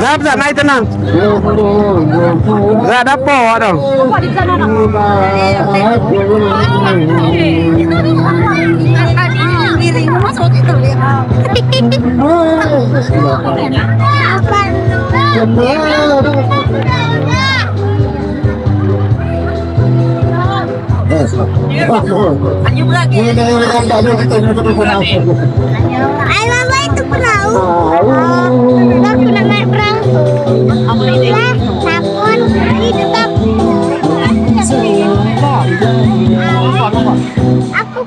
Bisa naik tenang. Gak ada po dong. Di sana Ay, mama, itu perahu. Nggak pernah naik perahu. Ya, takut. Ini tetap. Aku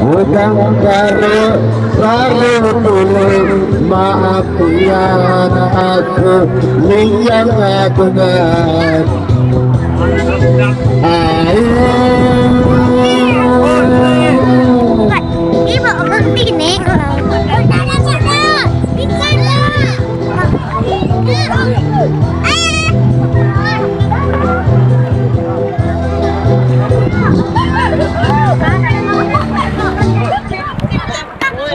Udang karo maaf ya aku yang aku ngat ibu bukti nih.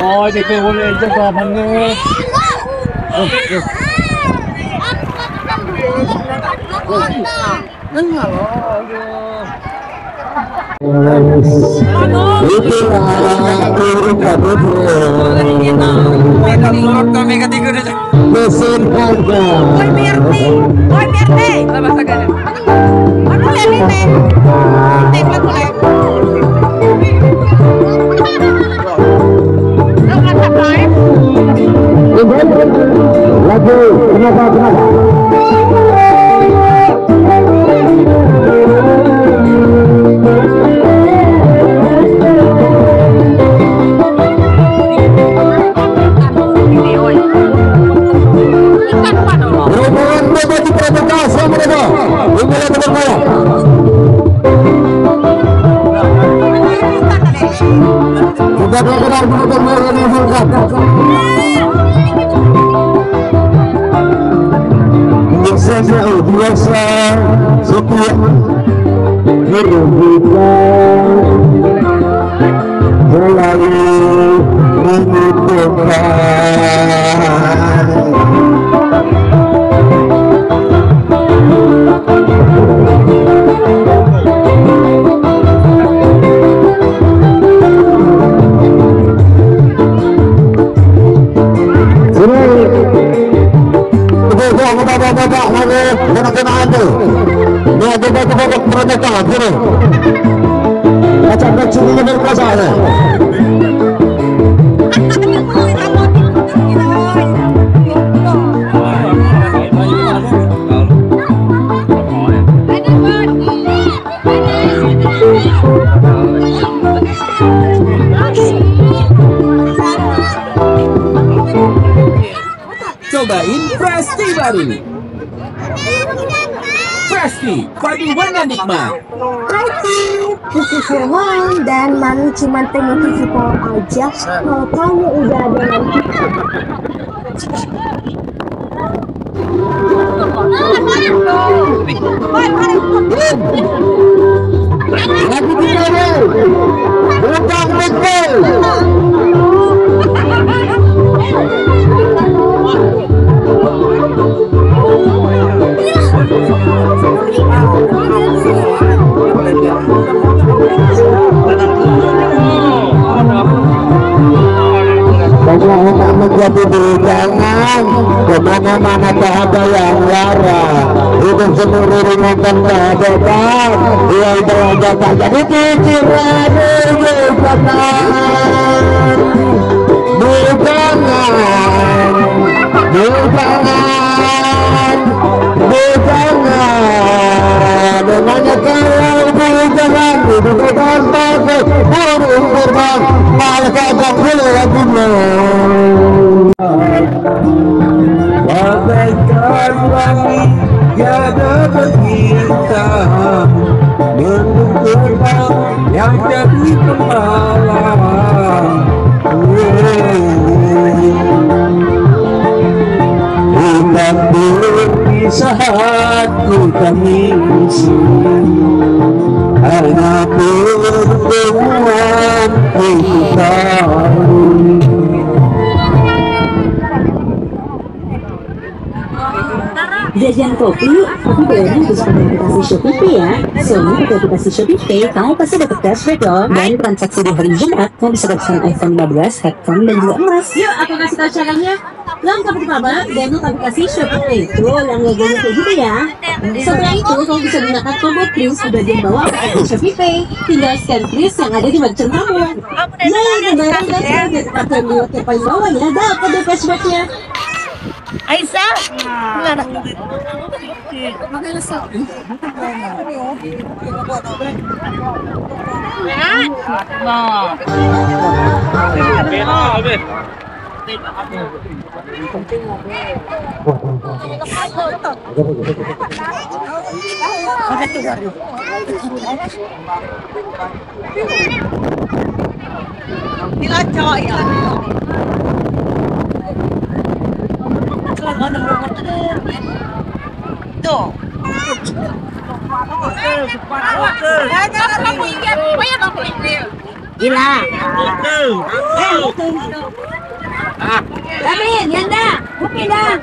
Oh, jadi boleh coba banget. Biasa setiap merugikan selalu menguntungkan. Cobain Presti baru. Presti, padu warna nikmat. Susu serong dan mami cuma pengen cuci aja. Kalau kamu udah ada nanti. Lagi bicara, bukan betul. Banyak tak menjadi bujangan, kemana-mana tak ada yang larang. Hidup seluruh ringan tak depan, yang berada tak jadi pikiran. Bujangan, bujangan, bujangan. Namanya kalau bujangan, hidup tanpa burung terbang, malah kagak boleh pulang. Bagaikan langit tiada berkita, menentukan yang jadi pemalang. Hitam aku tangisi hanya pertemuan kita. Jajan kopi bayarnya bisa pakai aplikasi Shopee Pay ya. Soalnya pakai aplikasi Shopee Pay, kamu pasti dapat cashback dong. Dan transaksi di hari Jumat, kamu bisa dapetin iPhone 15, headphone, dan juga emas. Yuk, aku kasih tau caranya. Lengkap pertama, download aplikasi Shopee Pay. Tuh, yang logonya kayak gitu ya. Setelah itu, kamu bisa gunakan tombol please di bagian bawah aplikasi Shopee Pay. Tinggal scan please yang ada di merchant kamu. Nah, pembayaran cashback dan pakai lewat yang paling bawahnya, dapat deh cashbacknya. Aisyah. Gila. Amin, Yanda. Oke dah.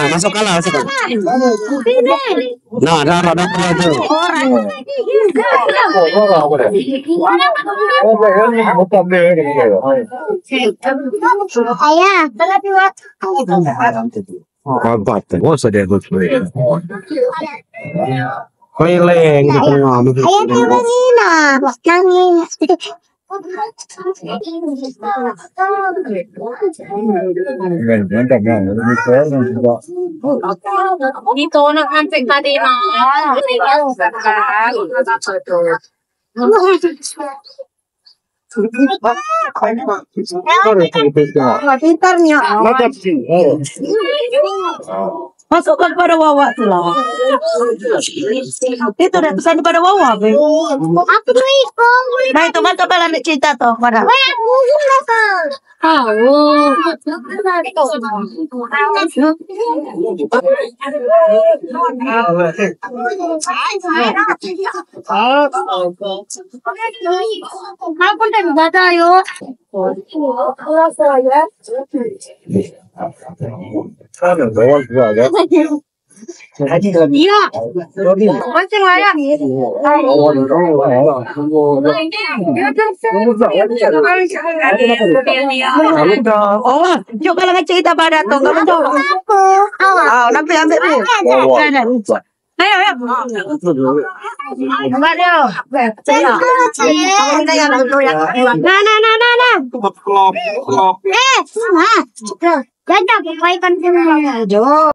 Masuk kalah, masuk kalah. Nah, ada tuh. Ayah, Koileng di tengah. ayah Kamarina, nangis. Dito nag-antik tadi na. Pintarnya. Masukkan pada wawa tuh lah. Itu udah pesan pada wawa. Aku tuh ikut. Nah itu kan coba ambil cerita tuh pada. Aku udah baca yuk. Iya. Mancing lah ya. Oh, coba lah cerita pada tuh. Kamu coba. Oh, nanti ambil nih. Ayo, ayo. Enggak deh. Nah. Jadi apa ikan